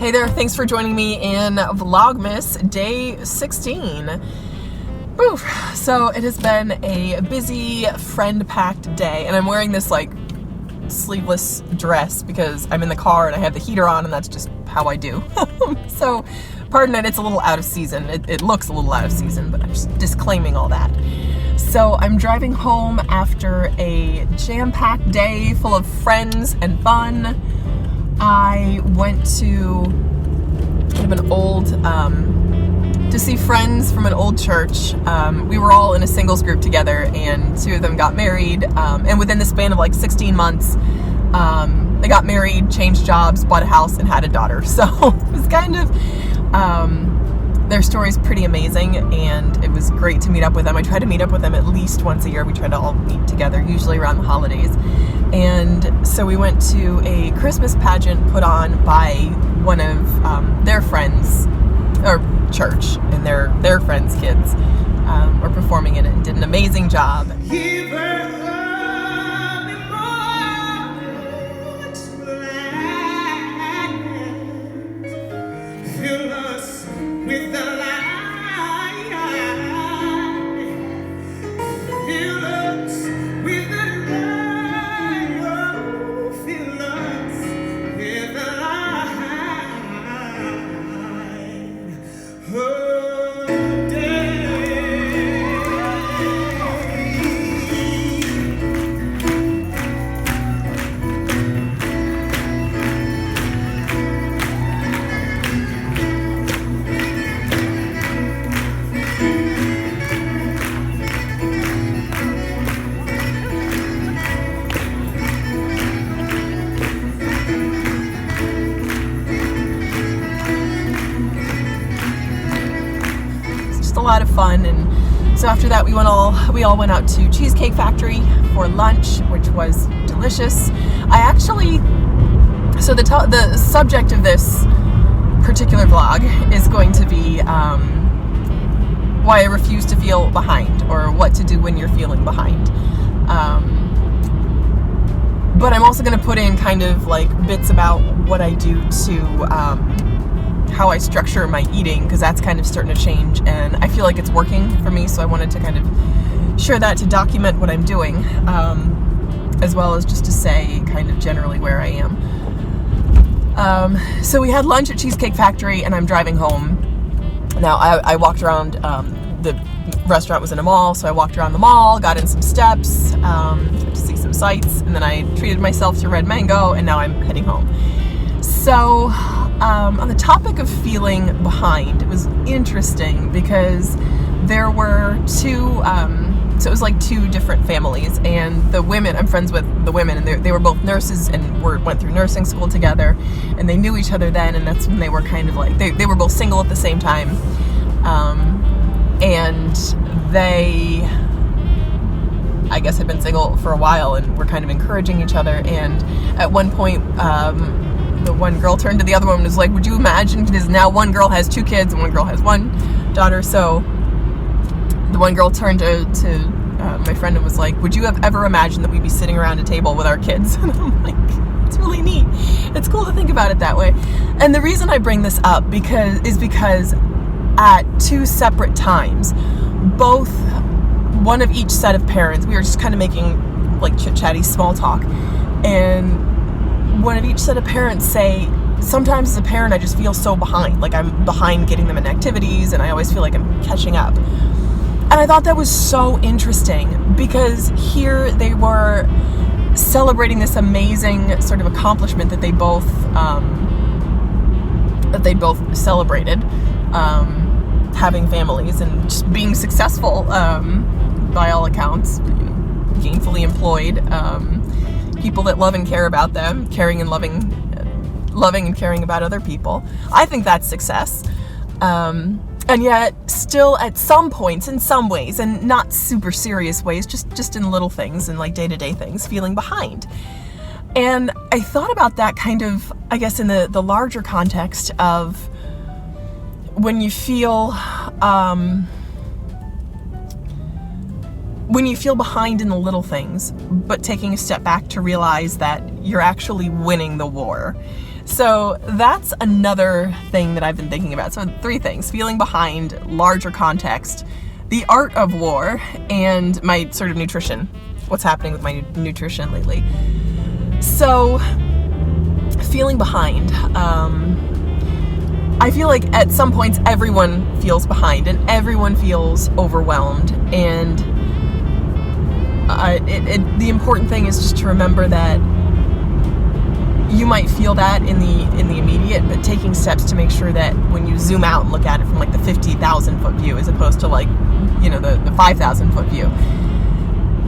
Hey there, thanks for joining me in Vlogmas day 16. Oof. So it has been a busy, friend-packed day, and I'm wearing this like sleeveless dress because I'm in the car and I have the heater on, and that's just how I do. So pardon it, it's a little out of season. It looks a little out of season, but I'm just disclaiming all that. So I'm driving home after a jam-packed day full of friends and fun. I went to kind of an old, to see friends from an old church. We were all in a singles group together, and two of them got married, and within the span of like 16 months, they got married, changed jobs, bought a house, and had a daughter. So it was kind of, their story's pretty amazing, and it was great to meet up with them. I try to meet up with them at least once a year. We try to all meet together, usually around the holidays. And so we went to a Christmas pageant put on by one of their friends, or church, and their friends' kids were performing in it and did an amazing job. A lot of fun, and so after that we all went out to Cheesecake Factory for lunch, which was delicious. So the subject of this particular vlog is going to be why I refuse to feel behind, or what to do when you're feeling behind. But I'm also going to put in kind of like bits about what I do to how I structure my eating, because that's kind of starting to change, and I feel like it's working for me, so I wanted to kind of share that to document what I'm doing, as well as just to say kind of generally where I am. So we had lunch at Cheesecake Factory, and I'm driving home. Now I walked around, the restaurant was in a mall, so I walked around the mall, got in some steps, to see some sights, and then I treated myself to Red Mango, and now I'm heading home. So on the topic of feeling behind, it was interesting because there were two, so it was like two different families, and the women, I'm friends with the women, and they were both nurses and went through nursing school together, and they knew each other then, and that's when they were kind of like, they were both single at the same time, and they, I guess, had been single for a while and were kind of encouraging each other, and at one point, the one girl turned to the other one and was like, would you imagine, because now one girl has two kids and one girl has one daughter, so the one girl turned to my friend and was like, would you have ever imagined that we'd be sitting around a table with our kids? And I'm like, it's really neat. It's cool to think about it that way. And the reason I bring this up is because at two separate times, both, one of each set of parents, we were just kind of making like chit-chatty small talk, and one of each set of parents say, sometimes as a parent I just feel so behind, like I'm behind getting them in activities, and I always feel like I'm catching up. And I thought that was so interesting, because here they were celebrating this amazing sort of accomplishment that they both celebrated, having families and just being successful, by all accounts, gainfully employed, people that love and care about them, caring and loving and caring about other people. I think that's success. And yet still at some points, in some ways, and not super serious ways, just in little things and like day-to-day things, feeling behind. And I thought about that kind of, I guess, in the larger context of when you feel behind in the little things, but taking a step back to realize that you're actually winning the war. So that's another thing that I've been thinking about. So 3 things: feeling behind, larger context, the art of war, and my sort of nutrition. What's happening with my nutrition lately. So feeling behind. I feel like at some points everyone feels behind and everyone feels overwhelmed, and the important thing is just to remember that you might feel that in the immediate, but taking steps to make sure that when you zoom out and look at it from like the 50,000 foot view as opposed to like, you know, the 5,000 foot view,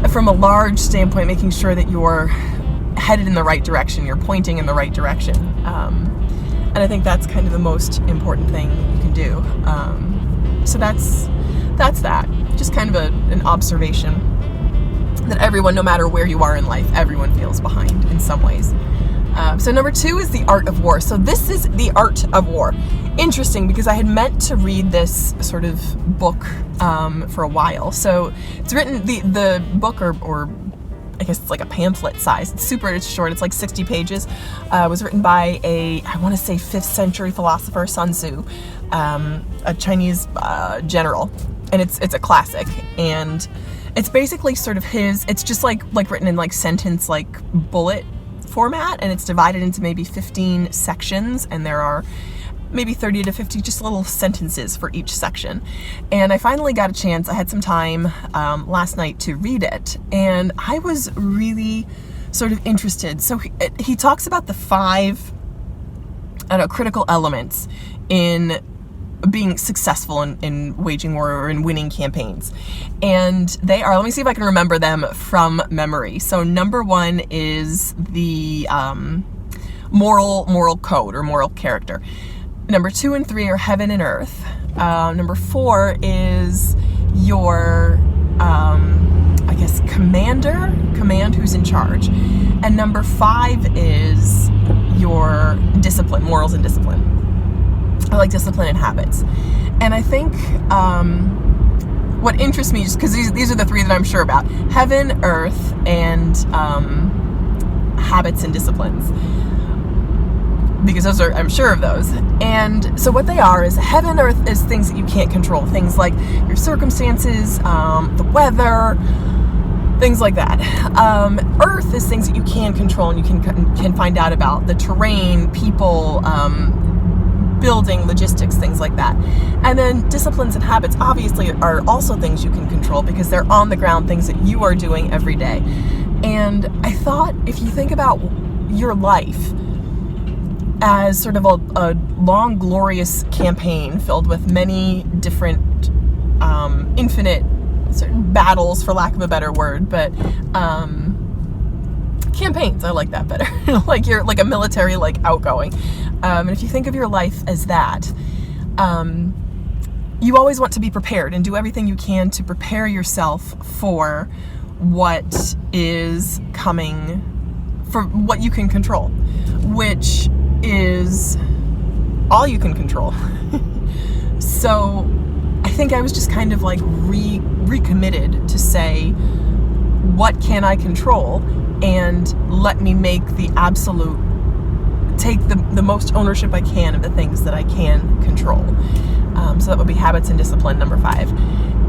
from a large standpoint, making sure that you're headed in the right direction, you're pointing in the right direction. And I think that's kind of the most important thing you can do. So that's that. Just kind of an observation that everyone, no matter where you are in life, everyone feels behind in some ways. So number 2 is the art of war. So this is the art of war. Interesting, because I had meant to read this sort of book for a while. So it's written, the book, or I guess it's like a pamphlet size. It's super short. It's like 60 pages. Was written by I want to say 5th century philosopher Sun Tzu, a Chinese general, and it's a classic. And it's basically sort of it's just like written in like sentence, like bullet format, and it's divided into maybe 15 sections, and there are maybe 30 to 50 just little sentences for each section. And I finally got a chance, I had some time last night to read it, and I was really sort of interested. So he talks about the 5, critical elements in being successful in waging war or in winning campaigns. And they are, let me see if I can remember them from memory. So number 1 is the moral code or moral character. Number 2 and 3 are heaven and earth. Number 4 is your, I guess, command who's in charge. And number 5 is your discipline, morals and discipline. I like discipline and habits. And I think what interests me, just because these are the 3 that I'm sure about: heaven, earth, and habits and disciplines. Because those are, I'm sure of those. And so what they are is, heaven, earth is things that you can't control. Things like your circumstances, the weather, things like that. Earth is things that you can control and you can find out about: the terrain, people, building, logistics, things like that. And then disciplines and habits obviously are also things you can control, because they're on the ground, things that you are doing every day. And I thought, if you think about your life as sort of a long, glorious campaign filled with many different infinite sort of battles, for lack of a better word, but campaigns, I like that better. Like you're like a military, like outgoing. And if you think of your life as that, you always want to be prepared and do everything you can to prepare yourself for what is coming, for what you can control, which is all you can control. So I think I was just kind of like recommitted to say, what can I control? And let me make take the most ownership I can of the things that I can control. So that would be habits and discipline, number 5.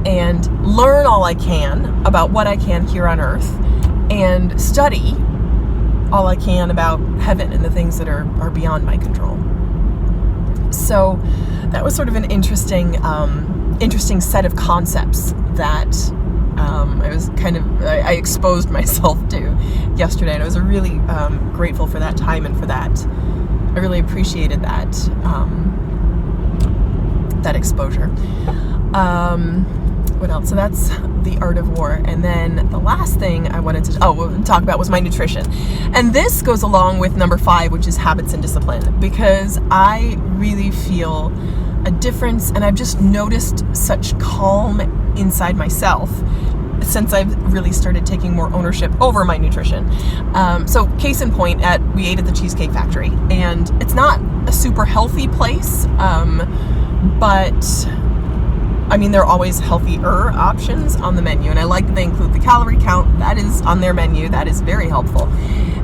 And learn all I can about what I can here on earth, and study all I can about heaven and the things that are beyond my control. So that was sort of an interesting set of concepts that I exposed myself to yesterday, and I was really grateful for that time and for that. I really appreciated that exposure. What else? So that's the art of war. And then the last thing I wanted to talk about was my nutrition. And this goes along with number 5, which is habits and discipline, because I really feel a difference, and I've just noticed such calm inside myself since I've really started taking more ownership over my nutrition. So case in point, we ate at the Cheesecake Factory, and it's not a super healthy place, but I mean, there are always healthier options on the menu, and I like that they include the calorie count. That is on their menu. That is very helpful.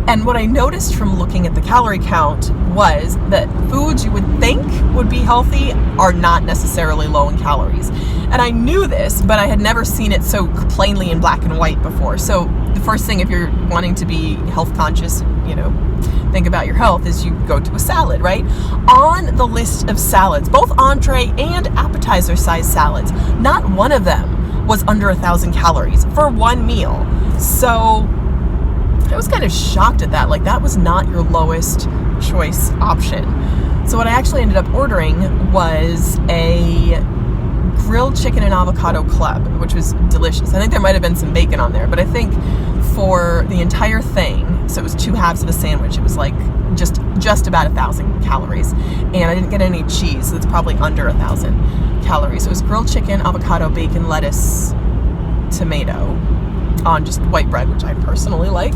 And what I noticed from looking at the calorie count was that foods you would think would be healthy are not necessarily low in calories. And I knew this, but I had never seen it so plainly in black and white before. So the first thing, if you're wanting to be health conscious, you know, think about your health, is you go to a salad, right? On the list of salads, both entree and appetizer size salads, not one of them was under 1,000 calories for one meal. So I was kind of shocked at that. Like, that was not your lowest choice option. So what I actually ended up ordering was a grilled chicken and avocado club, which was delicious. I think there might have been some bacon on there, but I think for the entire thing, so it was 2 halves of a sandwich, it was like just about 1,000 calories. And I didn't get any cheese, so it's probably under 1,000 calories. So it was grilled chicken, avocado, bacon, lettuce, tomato on just white bread, which I personally like,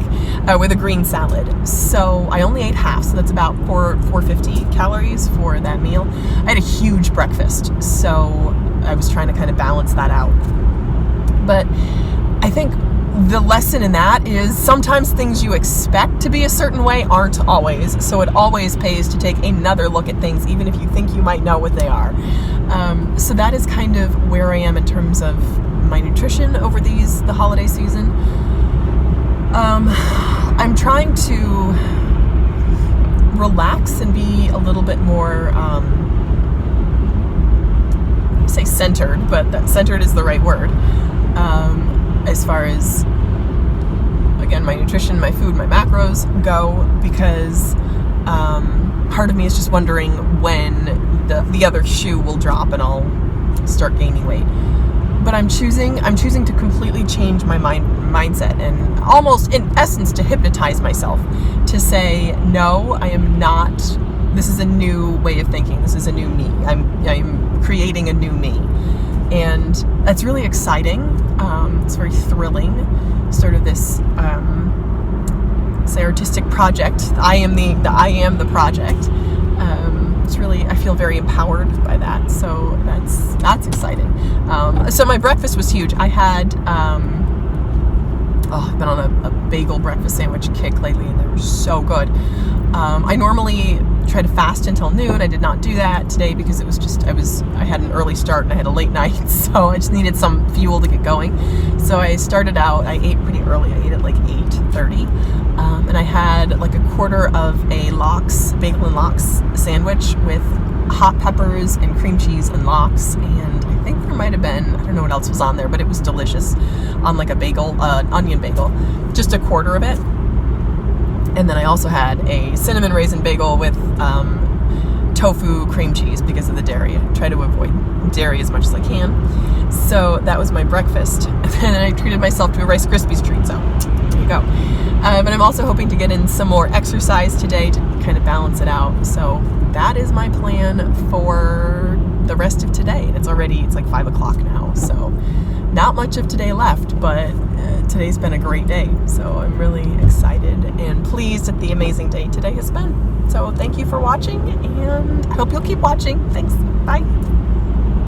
with a green salad. So I only ate half, so that's about 450 calories for that meal. I had a huge breakfast, so I was trying to kind of balance that out. But I think the lesson in that is sometimes things you expect to be a certain way aren't always. So it always pays to take another look at things, even if you think you might know what they are. So that is kind of where I am in terms of my nutrition over the holiday season. I'm trying to relax and be a little bit more, say centered, but that centered is the right word. As far as, again, my nutrition, my food, my macros go, because part of me is just wondering when the other shoe will drop and I'll start gaining weight. But I'm choosing to completely change my mindset, and almost in essence to hypnotize myself to say, no, I am not, this is a new way of thinking, this is a new me, I'm creating a new me. And that's really exciting. It's very thrilling, sort of this say artistic project. I am the project. It's really, I feel very empowered by that. So that's exciting. So my breakfast was huge. I had, I've been on a bagel breakfast sandwich kick lately, and they were so good. I normally try to fast until noon. I did not do that today because it was just, I had an early start and I had a late night, so I just needed some fuel to get going. So I started out, I ate pretty early. I ate at like 8:30. And I had like a quarter of a bagel and lox sandwich with hot peppers and cream cheese and lox, and I think there might have been, I don't know what else was on there, but it was delicious on like a bagel, onion bagel, just a quarter of it. And then I also had a cinnamon raisin bagel with tofu cream cheese because of the dairy. I try to avoid dairy as much as I can. So that was my breakfast. And then I treated myself to a Rice Krispies treat, so there you go. But I'm also hoping to get in some more exercise today to kind of balance it out. So that is my plan for the rest of today. And it's like 5 o'clock now, so not much of today left, but today's been a great day. So I'm really excited and pleased at the amazing day today has been. So thank you for watching, and I hope you'll keep watching. Thanks. Bye.